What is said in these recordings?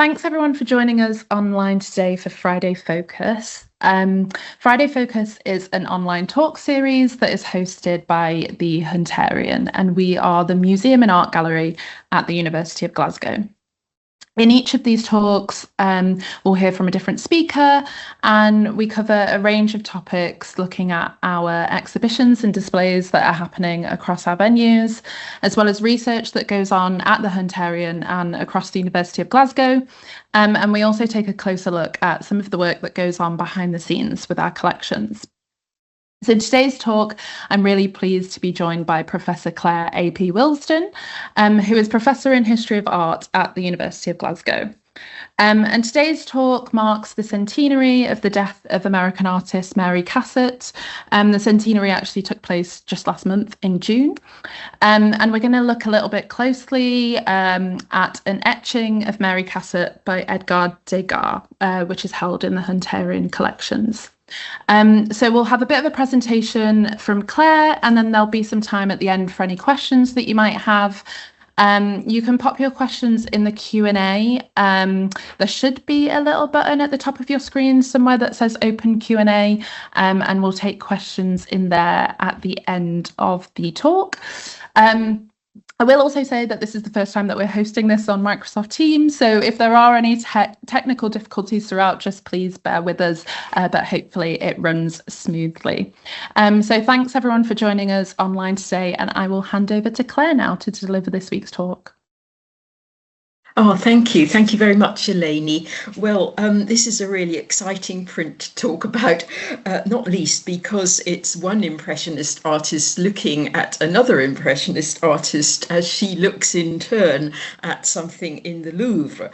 Thanks everyone for joining us online today for Friday Focus. Friday Focus is an online talk series that is hosted by the Hunterian, and we are the museum and art gallery at the University of Glasgow. In each of these talks, we'll hear from a different speaker, and we cover a range of topics looking at our exhibitions and displays that are happening across our venues, as well as research that goes on at the Hunterian and across the University of Glasgow. And we also take a closer look at some of the work that goes on behind the scenes with our collections. So today's talk, I'm really pleased to be joined by Professor Claire A.P. Wilsden, who is Professor in History of Art at the University of Glasgow. And today's talk marks the centenary of the death of American artist Mary Cassatt. The centenary actually took place just last month in June. And we're going to look a little bit closely at an etching of Mary Cassatt by Edgar Degas, which is held in the Hunterian collections. So we'll have a bit of a presentation from Claire, and then there'll be some time at the end for any questions that you might have. You can pop your questions in the Q&A. There should be a little button at the top of your screen somewhere that says Open Q&A, and we'll take questions in there at the end of the talk. I will also say that this is the first time that we're hosting this on Microsoft Teams, so if there are any technical difficulties throughout, just please bear with us, but hopefully it runs smoothly. So thanks everyone for joining us online today, and I will hand over to Claire now to deliver this week's talk. Oh, thank you. Thank you very much, Eleni. Well, this is a really exciting print to talk about, not least because it's one Impressionist artist looking at another Impressionist artist as she looks in turn at something in the Louvre.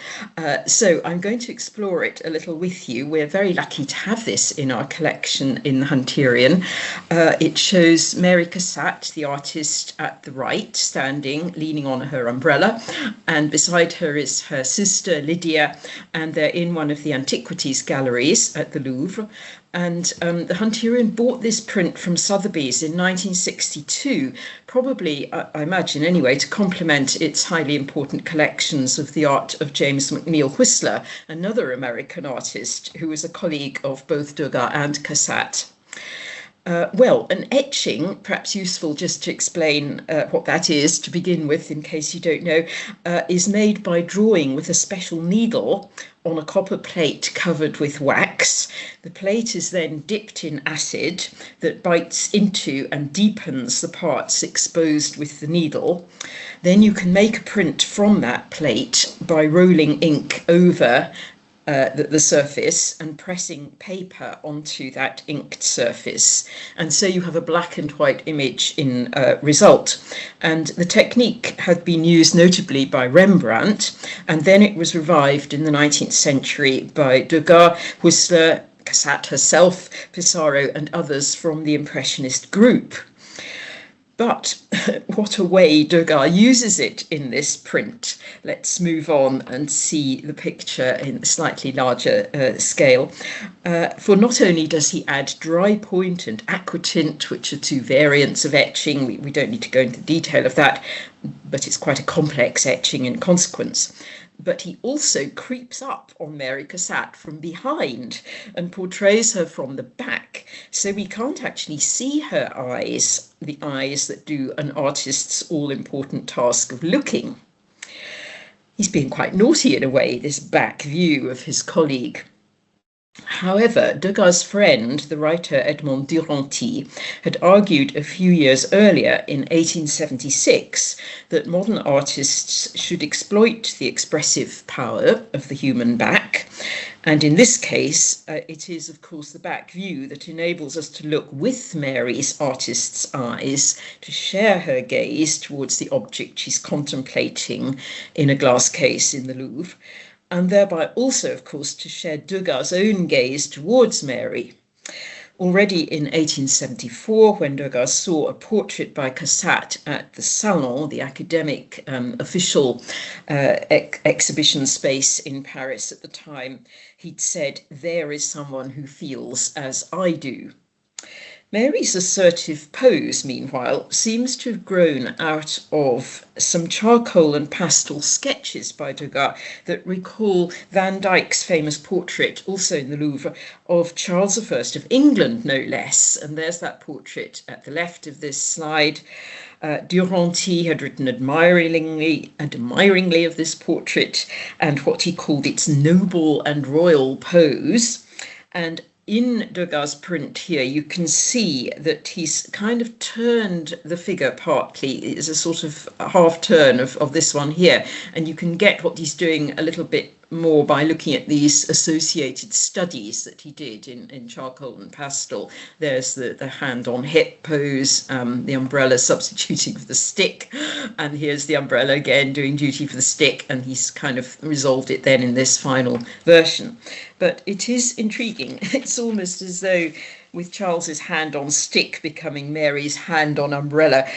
So I'm going to explore it a little with you. We're very lucky to have this in our collection in the Hunterian. It shows Mary Cassatt, the artist, at the right, standing, leaning on her umbrella, and beside her is her sister Lydia, and they're in one of the antiquities galleries at the Louvre. And the Hunterian bought this print from Sotheby's in 1962, probably, I imagine anyway, to complement its highly important collections of the art of James McNeill Whistler, another American artist who was a colleague of both Degas and Cassatt. Well, an etching, perhaps useful just to explain what that is to begin with, in case you don't know, is made by drawing with a special needle on a copper plate covered with wax. The plate is then dipped in acid that bites into and deepens the parts exposed with the needle. Then you can make a print from that plate by rolling ink over the surface and pressing paper onto that inked surface. And so you have a black and white image in result. And the technique had been used notably by Rembrandt, and then it was revived in the 19th century by Degas, Whistler, Cassatt herself, Pissarro, and others from the Impressionist group. But what a way Degas uses it in this print. Let's move on and see the picture in a slightly larger scale. For not only does he add dry point and aquatint, which are two variants of etching, we don't need to go into detail of that, but it's quite a complex etching in consequence. But he also creeps up on Mary Cassatt from behind and portrays her from the back, so we can't actually see her eyes, the eyes that do an artist's all-important task of looking. He's being quite naughty in a way, this back view of his colleague. However, Degas' friend, the writer Edmond Duranty, had argued a few years earlier, in 1876, that modern artists should exploit the expressive power of the human back. And in this case, it is, of course, the back view that enables us to look with Mary's artist's eyes, to share her gaze towards the object she's contemplating in a glass case in the Louvre, and thereby also, of course, to share Degas' own gaze towards Mary. Already in 1874, when Degas saw a portrait by Cassatt at the Salon, the academic official exhibition space in Paris at the time, he'd said, "There is someone who feels as I do." Mary's assertive pose, meanwhile, seems to have grown out of some charcoal and pastel sketches by Degas that recall Van Dyck's famous portrait, also in the Louvre, of Charles I of England, no less. And there's that portrait at the left of this slide. Duranty had written admiringly of this portrait and what he called its noble and royal pose. And in Degas' print here, you can see that he's kind of turned the figure partly. It's a sort of half turn of this one here. And you can get what he's doing a little bit more by looking at these associated studies that he did in charcoal and pastel. There's the hand on hip pose, the umbrella substituting for the stick, and here's the umbrella again doing duty for the stick, and he's kind of resolved it then in this final version. But it is intriguing. It's almost as though with Charles's hand on stick becoming Mary's hand on umbrella,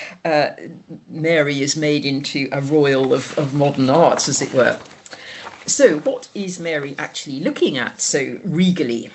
Mary is made into a royal of modern art, as it were. So what is Mary actually looking at so regally?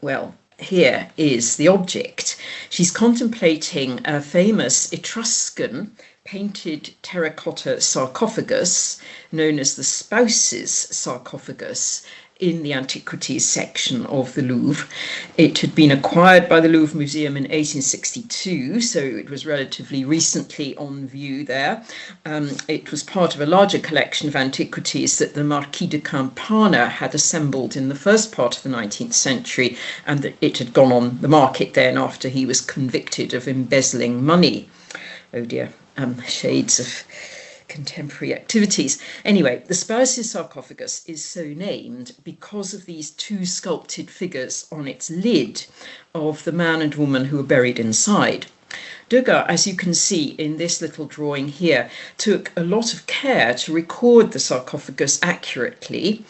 Well, here is the object. She's contemplating a famous Etruscan painted terracotta sarcophagus known as the Spouse's sarcophagus in the antiquities section of the Louvre. It had been acquired by the Louvre Museum in 1862, so it was relatively recently on view there. It was part of a larger collection of antiquities that the Marquis de Campana had assembled in the first part of the 19th century, and that it had gone on the market then after he was convicted of embezzling money. Oh dear, shades of contemporary activities. Anyway, the Spouse's sarcophagus is so named because of these two sculpted figures on its lid of the man and woman who were buried inside. Degas, as you can see in this little drawing here, took a lot of care to record the sarcophagus accurately.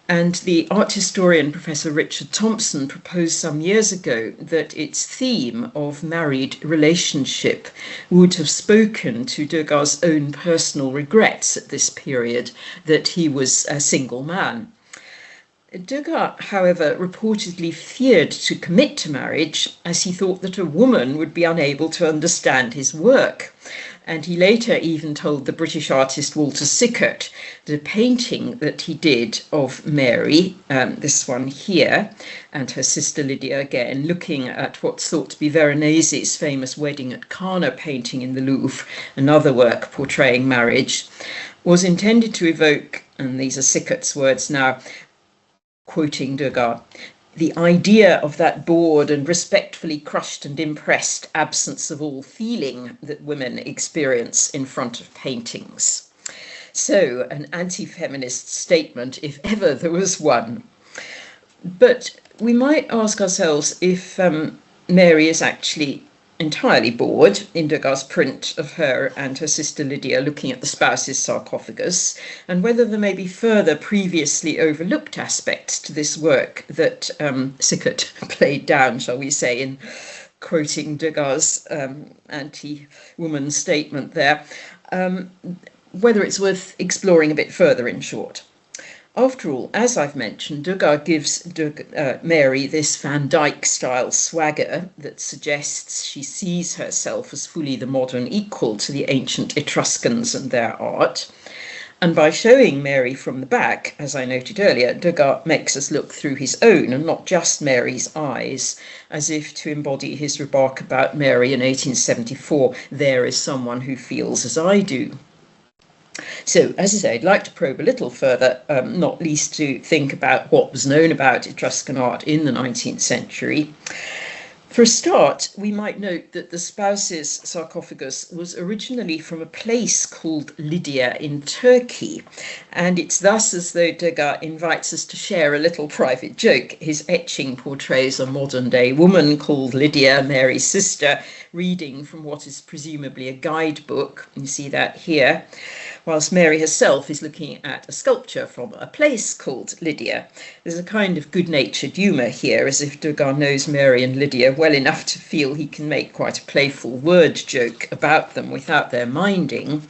And the art historian, Professor Richard Thompson, proposed some years ago that its theme of married relationship would have spoken to Degas' own personal regrets at this period that he was a single man. Degas, however, reportedly feared to commit to marriage as he thought that a woman would be unable to understand his work. And he later even told the British artist Walter Sickert the painting that he did of Mary, this one here, and her sister Lydia again, looking at what's thought to be Veronese's famous Wedding at Cana painting in the Louvre, another work portraying marriage, was intended to evoke, and these are Sickert's words now, quoting Degas, the idea of that bored and respectfully crushed and impressed absence of all feeling that women experience in front of paintings. So, an anti-feminist statement, if ever there was one. But we might ask ourselves if Mary is actually entirely bored in Degas' print of her and her sister Lydia looking at the Spouse's sarcophagus, and whether there may be further previously overlooked aspects to this work that Sickert played down, shall we say, in quoting Degas' anti-woman statement there, whether it's worth exploring a bit further, in short. After all, as I've mentioned, Degas gives Mary this Van Dyck-style swagger that suggests she sees herself as fully the modern equal to the ancient Etruscans and their art. And by showing Mary from the back, as I noted earlier, Degas makes us look through his own and not just Mary's eyes, as if to embody his remark about Mary in 1874, there is someone who feels as I do. So, as I say, I'd like to probe a little further, not least to think about what was known about Etruscan art in the 19th century. For a start, we might note that the Spouse's sarcophagus was originally from a place called Lydia in Turkey, and it's thus as though Degas invites us to share a little private joke. His etching portrays a modern-day woman called Lydia, Mary's sister, reading from what is presumably a guidebook. You see that here, whilst Mary herself is looking at a sculpture from a place called Lydia. There's a kind of good-natured humour here, as if Degas knows Mary and Lydia well enough to feel he can make quite a playful word joke about them without their minding.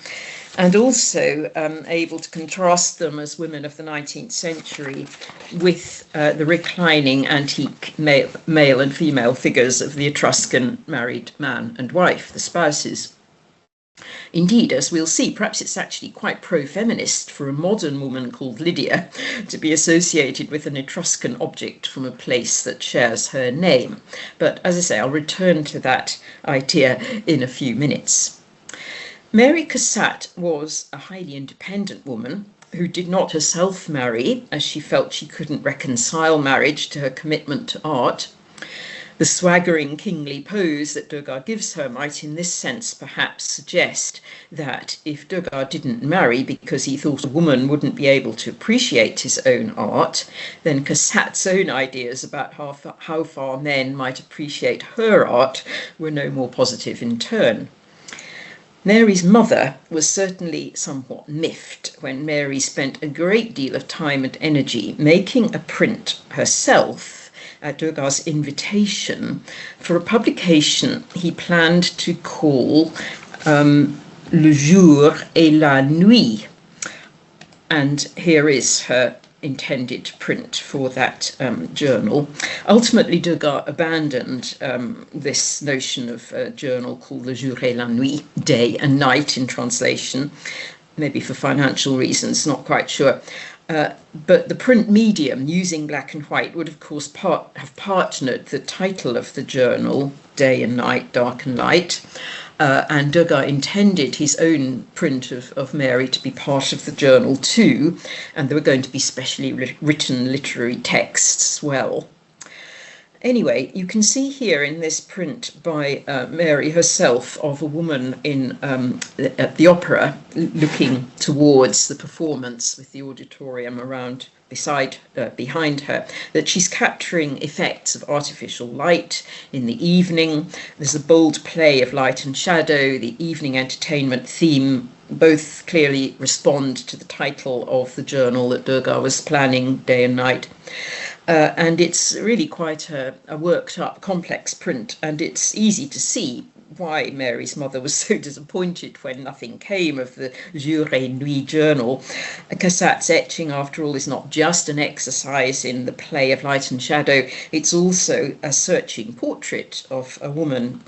and also able to contrast them as women of the 19th century with the reclining antique male and female figures of the Etruscan married man and wife, the spouses. Indeed, as we'll see, perhaps it's actually quite pro-feminist for a modern woman called Lydia to be associated with an Etruscan object from a place that shares her name. But as I say, I'll return to that idea in a few minutes. Mary Cassatt was a highly independent woman who did not herself marry, as she felt she couldn't reconcile marriage to her commitment to art. The swaggering kingly pose that Degas gives her might in this sense perhaps suggest that if Degas didn't marry because he thought a woman wouldn't be able to appreciate his own art, then Cassatt's own ideas about how far men might appreciate her art were no more positive in turn. Mary's mother was certainly somewhat miffed when Mary spent a great deal of time and energy making a print herself at Degas' invitation for a publication he planned to call Le Jour et la Nuit. And here is her intended print for that journal. Ultimately, Degas abandoned this notion of a journal called Le Jour et la Nuit, day and night in translation, maybe for financial reasons, not quite sure. But the print medium, using black and white, would of course have partnered the title of the journal, Day and Night, Dark and Light, and Degas intended his own print of Mary to be part of the journal too, and there were going to be specially written literary texts as well. Anyway, you can see here in this print by Mary herself of a woman at the opera looking towards the performance with the auditorium around behind her, that she's capturing effects of artificial light in the evening. There's a bold play of light and shadow. The evening entertainment theme both clearly respond to the title of the journal that Degas was planning, Day and Night. And it's really quite a worked up, complex print, and it's easy to see why Mary's mother was so disappointed when nothing came of the Jour et Nuit journal. Cassatt's Etching, after all, is not just an exercise in the play of light and shadow, it's also a searching portrait of a woman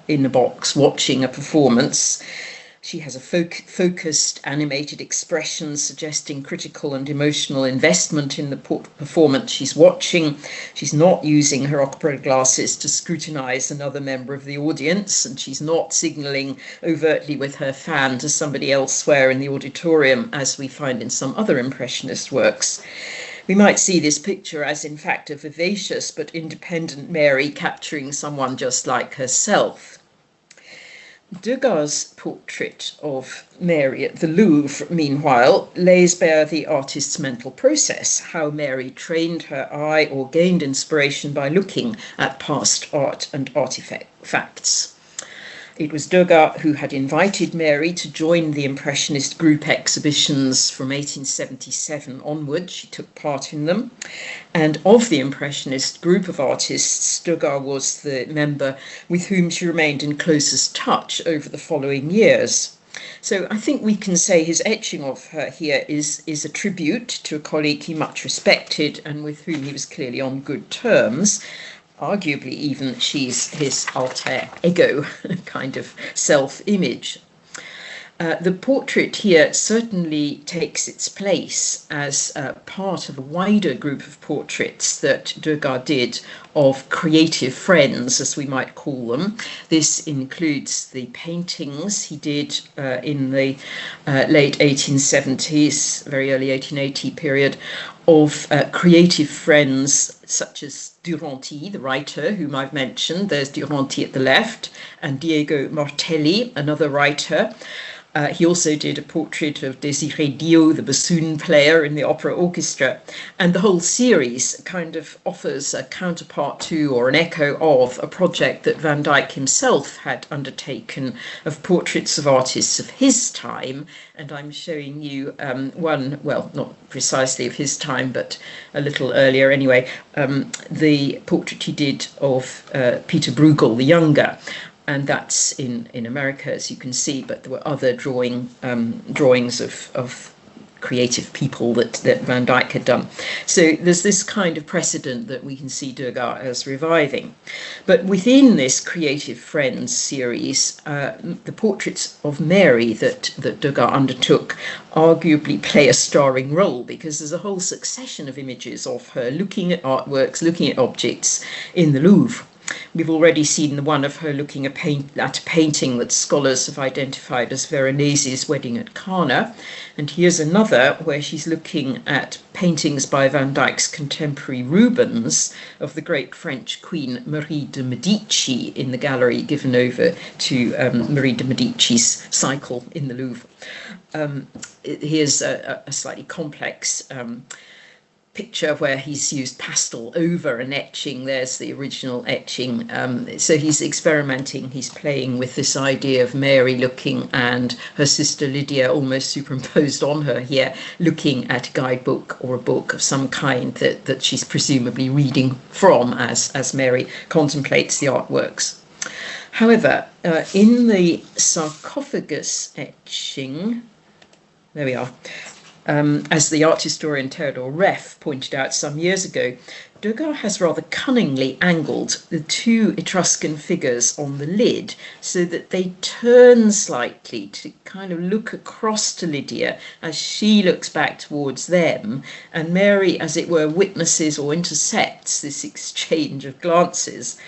in a box watching a performance. She has a focused, animated expression suggesting critical and emotional investment in the performance she's watching. She's not using her opera glasses to scrutinize another member of the audience, and she's not signaling overtly with her fan to somebody elsewhere in the auditorium, as we find in some other Impressionist works. We might see this picture as, in fact, a vivacious but independent Mary capturing someone just like herself. Degas' portrait of Mary at the Louvre, meanwhile, lays bare the artist's mental process, how Mary trained her eye or gained inspiration by looking at past art and artifacts. It was Degas who had invited Mary to join the Impressionist group exhibitions from 1877 onward. She took part in them. And of the Impressionist group of artists, Degas was the member with whom she remained in closest touch over the following years. So I think we can say his etching of her here is a tribute to a colleague he much respected and with whom he was clearly on good terms. Arguably even she's his alter ego, kind of self-image. The portrait here certainly takes its place as part of a wider group of portraits that Degas did of creative friends, as we might call them. This includes the paintings he did in the late 1870s, very early 1880 period, of creative friends such as Duranty, the writer whom I've mentioned. There's Duranty at the left, and Diego Martelli, another writer. He also did a portrait of Désiré Dio, the bassoon player in the opera orchestra, and the whole series kind of offers a counterpart to or an echo of a project that Van Dyck himself had undertaken of portraits of artists of his time. And I'm showing you one, well, not precisely of his time, but a little earlier anyway, the portrait he did of Peter Bruegel the Younger. and that's in America, as you can see, but there were other drawings of creative people that Van Dyck had done. So there's this kind of precedent that we can see Degas as reviving. But within this Creative Friends series, the portraits of Mary that Degas undertook arguably play a starring role, because there's a whole succession of images of her looking at artworks, looking at objects in the Louvre. We've already seen the one of her looking at a painting that scholars have identified as Veronese's Wedding at Cana. And here's another where she's looking at paintings by Van Dyck's contemporary Rubens of the great French Queen Marie de Medici in the gallery given over to Marie de Medici's cycle in the Louvre. Here's a slightly complex picture where he's used pastel over an etching. There's the original etching. So he's experimenting, he's playing with this idea of Mary looking and her sister Lydia almost superimposed on her here, looking at a guidebook or a book of some kind that she's presumably reading from as Mary contemplates the artworks. However, in the sarcophagus etching, there we are, as the art historian Theodore Reff pointed out some years ago, Degas has rather cunningly angled the two Etruscan figures on the lid so that they turn slightly to kind of look across to Lydia as she looks back towards them, and Mary, as it were, witnesses or intercepts this exchange of glances.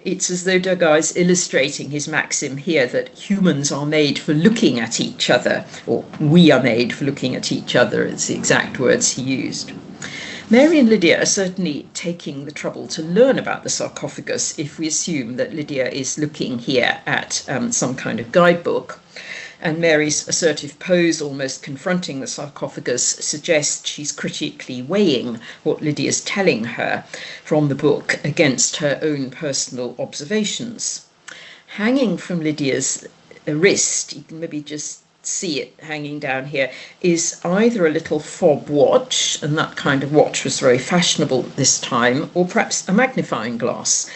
It's as though Degas is illustrating his maxim here that humans are made for looking at each other, or we are made for looking at each other, it's the exact words he used. Mary and Lydia are certainly taking the trouble to learn about the sarcophagus if we assume that Lydia is looking here at some kind of guidebook. And Mary's assertive pose, almost confronting the sarcophagus, suggests she's critically weighing what Lydia's telling her from the book against her own personal observations. Hanging from Lydia's wrist, you can maybe just see it hanging down here, is either a little fob watch, and that kind of watch was very fashionable at this time, or perhaps a magnifying glass.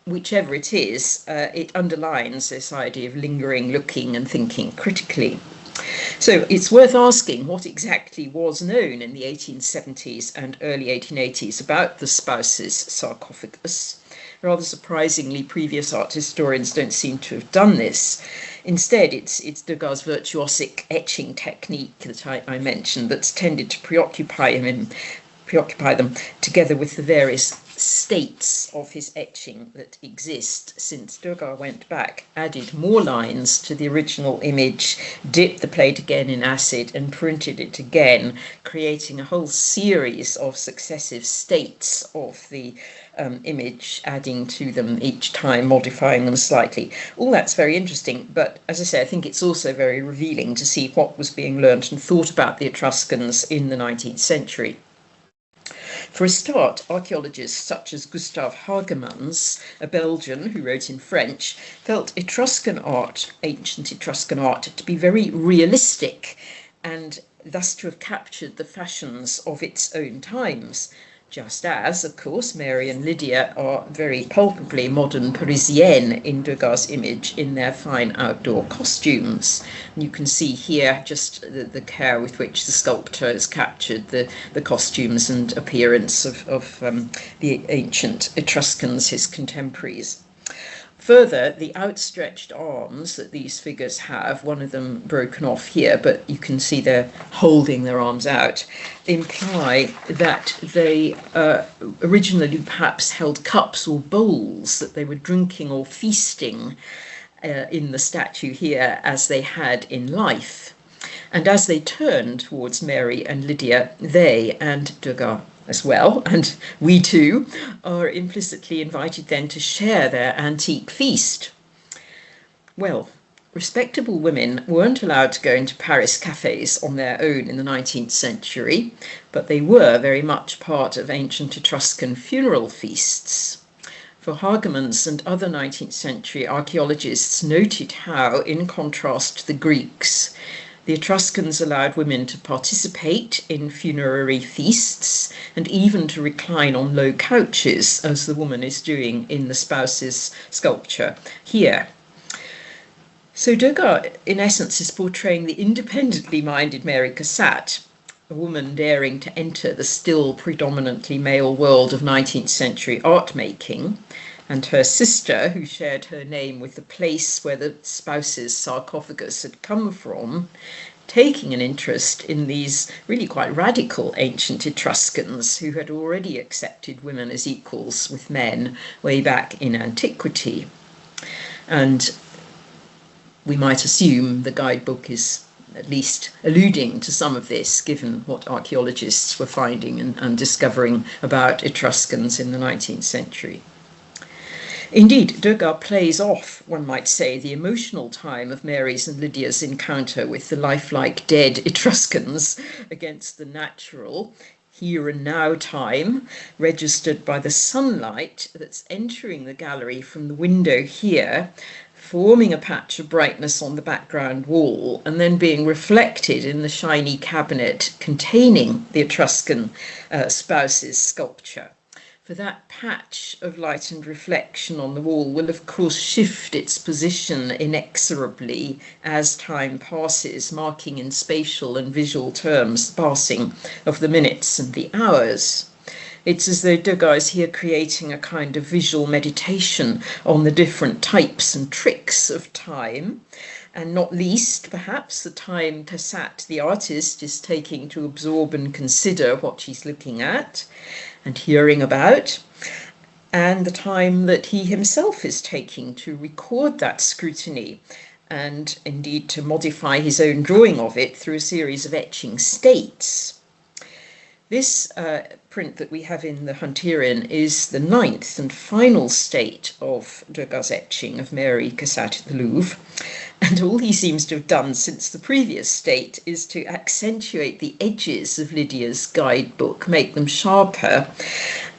Whichever it is, it underlines this idea of lingering, looking and thinking critically. So it's worth asking what exactly was known in the 1870s and early 1880s about the spouse's sarcophagus. Rather surprisingly, previous art historians don't seem to have done this. Instead, it's Degas' virtuosic etching technique that I mentioned that's tended to preoccupy them together with the various states of his etching that exist since Degas went back, added more lines to the original image, dipped the plate again in acid and printed it again, creating a whole series of successive states of the image, adding to them each time, modifying them slightly. All that's very interesting, but as I say, I think it's also very revealing to see what was being learnt and thought about the Etruscans in the 19th century. For a start, archaeologists such as Gustav Hagemans, a Belgian who wrote in French, felt Etruscan art, ancient Etruscan art, to be very realistic and thus to have captured the fashions of its own times. Just as, of course, Mary and Lydia are very palpably modern Parisienne in Degas' image in their fine outdoor costumes. And you can see here just the care with which the sculptor has captured the costumes and appearance of the ancient Etruscans, his contemporaries. Further, the outstretched arms that these figures have, one of them broken off here, but you can see they're holding their arms out, imply that they originally perhaps held cups or bowls that they were drinking or feasting in the statue here as they had in life. And as they turn towards Mary and Lydia, they and Degas as well, and we too, are implicitly invited then to share their antique feast. Well, respectable women weren't allowed to go into Paris cafes on their own in the 19th century, but they were very much part of ancient Etruscan funeral feasts. For Hagemans and other 19th century archaeologists noted how, in contrast to the Greeks, the Etruscans allowed women to participate in funerary feasts and even to recline on low couches, as the woman is doing in the spouse's sculpture here. So Degas, in essence, is portraying the independently minded Mary Cassatt, a woman daring to enter the still predominantly male world of 19th century art making, and her sister, who shared her name with the place where the spouse's sarcophagus had come from, taking an interest in these really quite radical ancient Etruscans who had already accepted women as equals with men way back in antiquity. And we might assume the guidebook is at least alluding to some of this, given what archaeologists were finding and discovering about Etruscans in the 19th century. Indeed, Degas plays off, one might say, the emotional time of Mary's and Lydia's encounter with the lifelike dead Etruscans against the natural, here and now time, registered by the sunlight that's entering the gallery from the window here, forming a patch of brightness on the background wall, and then being reflected in the shiny cabinet containing the Etruscan spouse's sculpture. For that patch of light and reflection on the wall will, of course, shift its position inexorably as time passes, marking in spatial and visual terms the passing of the minutes and the hours. It's as though Degas is here creating a kind of visual meditation on the different types and tricks of time, and not least, perhaps, the time Cassatt, the artist, is taking to absorb and consider what she's looking at and hearing about, and the time that he himself is taking to record that scrutiny and indeed to modify his own drawing of it through a series of etching states. This print that we have in the Hunterian is the 9th and final state of Degas' etching of Mary Cassatt at the Louvre. And all he seems to have done since the previous state is to accentuate the edges of Lydia's guidebook, make them sharper,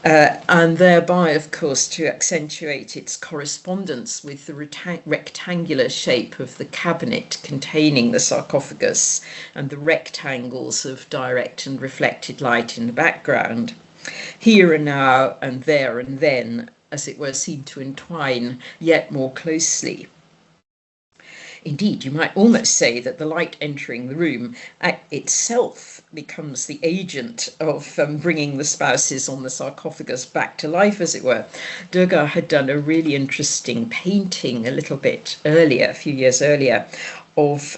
and thereby, of course, to accentuate its correspondence with the rectangular shape of the cabinet containing the sarcophagus and the rectangles of direct and reflected light in the background. Here and now and there and then, as it were, seem to entwine yet more closely. Indeed, you might almost say that the light entering the room itself becomes the agent of bringing the spouses on the sarcophagus back to life, as it were. Degas had done a really interesting painting a little bit earlier, a few years earlier, of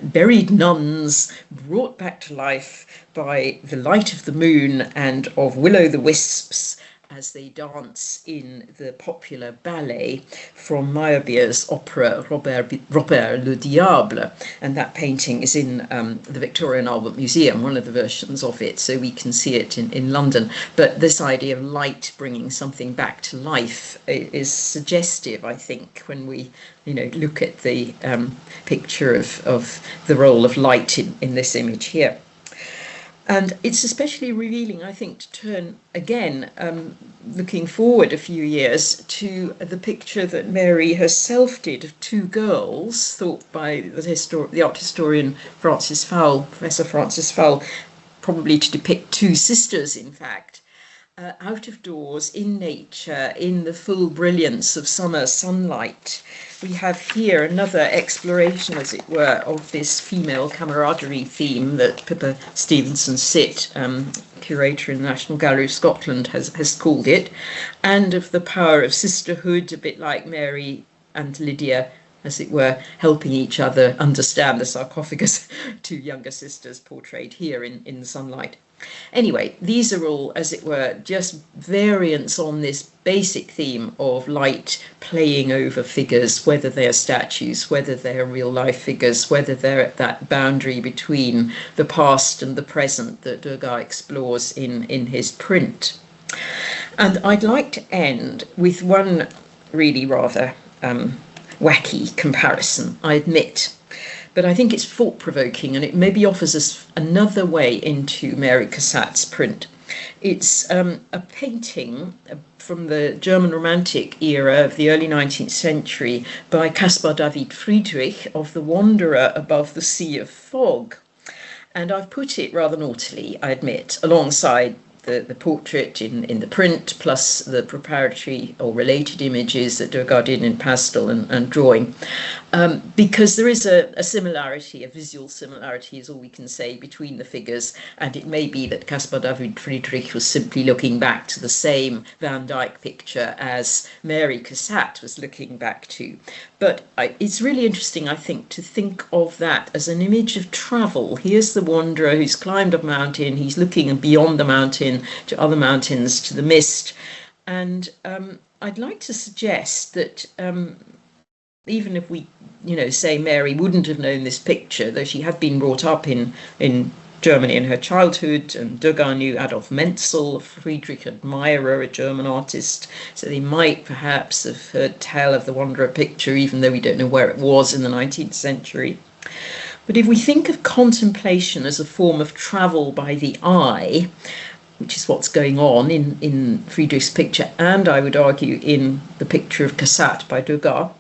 buried nuns brought back to life by the light of the moon and of will-o'-the-wisps as they dance in the popular ballet from Meyerbeer's opera Robert le Diable. And that painting is in the Victoria and Albert Museum, one of the versions of it, so we can see it in London. But this idea of light bringing something back to life is suggestive, I think, when we look at the picture of the role of light in this image here. And it's especially revealing, I think, to turn again, looking forward a few years, to the picture that Mary herself did of two girls, thought by the art historian Professor Francis Fowle, probably to depict two sisters, in fact, out of doors, in nature, in the full brilliance of summer sunlight. We have here another exploration, as it were, of this female camaraderie theme that Pippa Stevenson-Sitt, curator in the National Gallery of Scotland, has called it, and of the power of sisterhood, a bit like Mary and Lydia, as it were, helping each other understand the sarcophagus, two younger sisters portrayed here in the sunlight. Anyway, these are all, as it were, just variants on this basic theme of light playing over figures, whether they're statues, whether they're real life figures, whether they're at that boundary between the past and the present that Degas explores in his print. And I'd like to end with one really rather wacky comparison, I admit. But I think it's thought-provoking, and it maybe offers us another way into Mary Cassatt's print. It's a painting from the German Romantic era of the early 19th century by Caspar David Friedrich of the Wanderer above the Sea of Fog. And I've put it rather naughtily, I admit, alongside the portrait in the print, plus the preparatory or related images that Degas did in pastel and drawing. because there is a similarity, a visual similarity is all we can say between the figures, and it may be that Caspar David Friedrich was simply looking back to the same Van Dyck picture as Mary Cassatt was looking back to. But it's really interesting, I think, to think of that as an image of travel. Here's the wanderer who's climbed a mountain, he's looking beyond the mountain to other mountains, to the mist. And I'd like to suggest that even if we, say Mary wouldn't have known this picture, though she had been brought up in Germany in her childhood, and Degas knew Adolf Menzel, a Friedrich admirer, a German artist, so they might perhaps have heard tell of the Wanderer picture, even though we don't know where it was in the 19th century. But if we think of contemplation as a form of travel by the eye, which is what's going on in Friedrich's picture, and I would argue in the picture of Cassatt by Degas,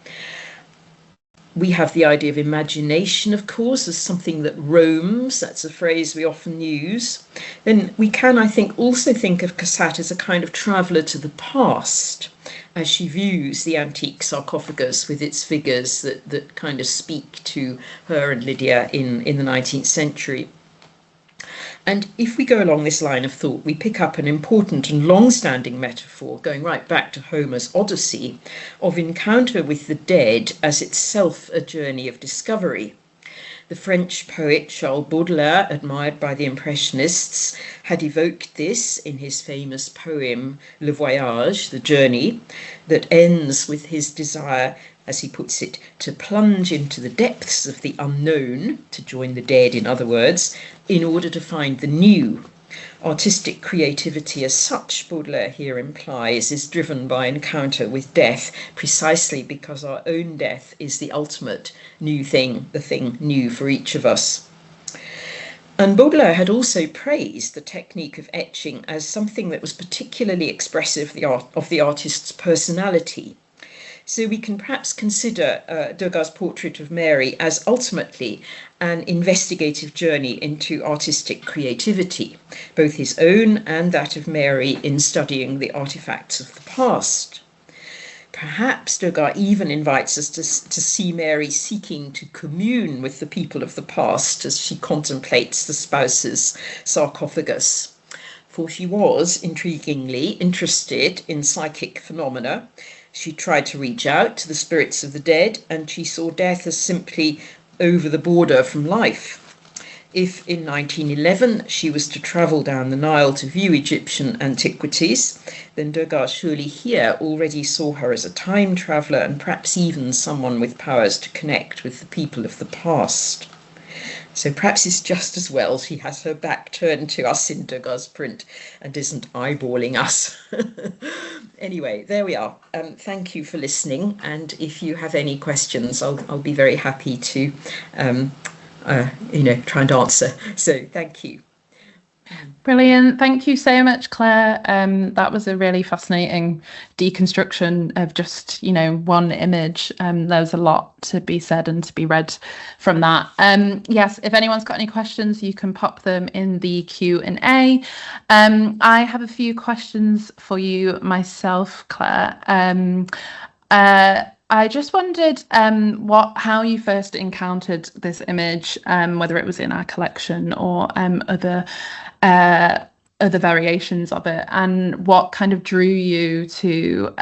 we have the idea of imagination, of course, as something that roams. That's a phrase we often use. Then we can, I think, also think of Cassatt as a kind of traveller to the past, as she views the antique sarcophagus with its figures that kind of speak to her and Lydia in the 19th century. And if we go along this line of thought, we pick up an important and long-standing metaphor, going right back to Homer's Odyssey, of encounter with the dead as itself a journey of discovery. The French poet Charles Baudelaire, admired by the Impressionists, had evoked this in his famous poem Le Voyage, The Journey, that ends with his desire, as he puts it, to plunge into the depths of the unknown, to join the dead, in other words, in order to find the new. Artistic creativity as such, Baudelaire here implies, is driven by encounter with death, precisely because our own death is the ultimate new thing, the thing new for each of us. And Baudelaire had also praised the technique of etching as something that was particularly expressive of the artist's personality. So we can perhaps consider Degas' portrait of Mary as ultimately an investigative journey into artistic creativity, both his own and that of Mary in studying the artifacts of the past. Perhaps Degas even invites us to see Mary seeking to commune with the people of the past as she contemplates the spouse's sarcophagus. For she was, intriguingly, interested in psychic phenomena. She tried to reach out to the spirits of the dead, and she saw death as simply over the border from life. If in 1911 she was to travel down the Nile to view Egyptian antiquities, then Degas surely here already saw her as a time traveller and perhaps even someone with powers to connect with the people of the past. So perhaps it's just as well she has her back turned to us in Degas' print and isn't eyeballing us. Anyway, there we are. Thank you for listening. And if you have any questions, I'll be very happy to, try and answer. So thank you. Brilliant. Thank you so much, Claire. That was a really fascinating deconstruction of just, one image. There's a lot to be said and to be read from that. Yes, if anyone's got any questions, you can pop them in the Q&A. I have a few questions for you myself, Claire. I just wondered how you first encountered this image, whether it was in our collection or other variations of it, and what kind of drew you to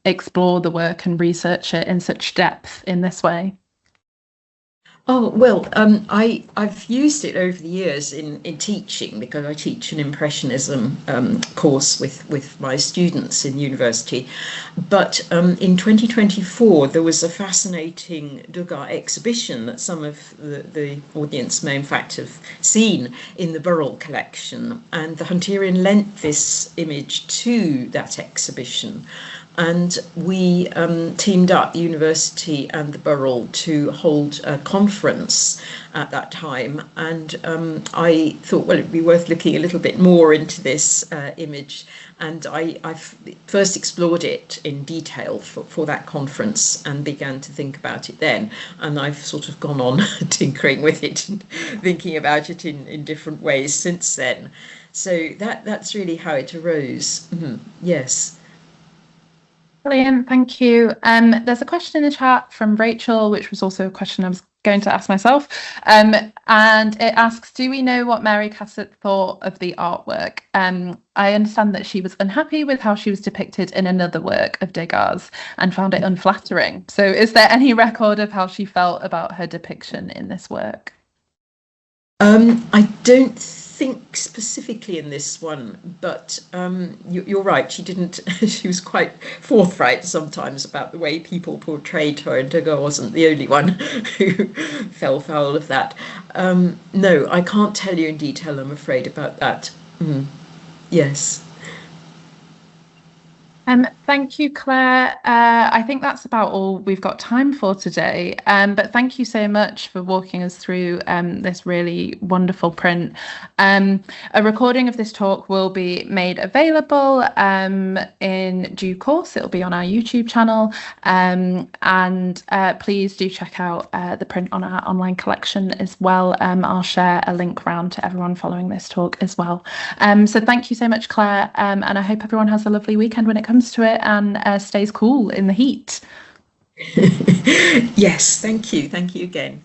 explore the work and research it in such depth in this way. Oh, well, I've used it over the years in teaching, because I teach an Impressionism course with my students in university. But in 2024, there was a fascinating Degas exhibition that some of the audience may in fact have seen in the Burrell collection. And the Hunterian lent this image to that exhibition. And we teamed up, the university and the Burrell, to hold a conference at that time. And I thought, well, it'd be worth looking a little bit more into this image. And I first explored it in detail for that conference and began to think about it then. And I've sort of gone on tinkering with it and thinking about it in different ways since then. So that's really how it arose. Mm-hmm. Yes. Brilliant, thank you. There's a question in the chat from Rachel, which was also a question I was going to ask myself. And it asks, do we know what Mary Cassatt thought of the artwork? I understand that she was unhappy with how she was depicted in another work of Degas and found it unflattering. So is there any record of how she felt about her depiction in this work? I don't think specifically in this one, but you're right. She didn't. She was quite forthright sometimes about the way people portrayed her, and Degas wasn't the only one who fell foul of that. No, I can't tell you in detail, I'm afraid, about that. Yes. Thank you, Claire. I think that's about all we've got time for today. But thank you so much for walking us through this really wonderful print. A recording of this talk will be made available in due course. It'll be on our YouTube channel. And please do check out the print on our online collection as well. I'll share a link around to everyone following this talk as well. So thank you so much, Claire. And I hope everyone has a lovely weekend when it comes to it and stays cool in the heat. Yes, thank you. Thank you again.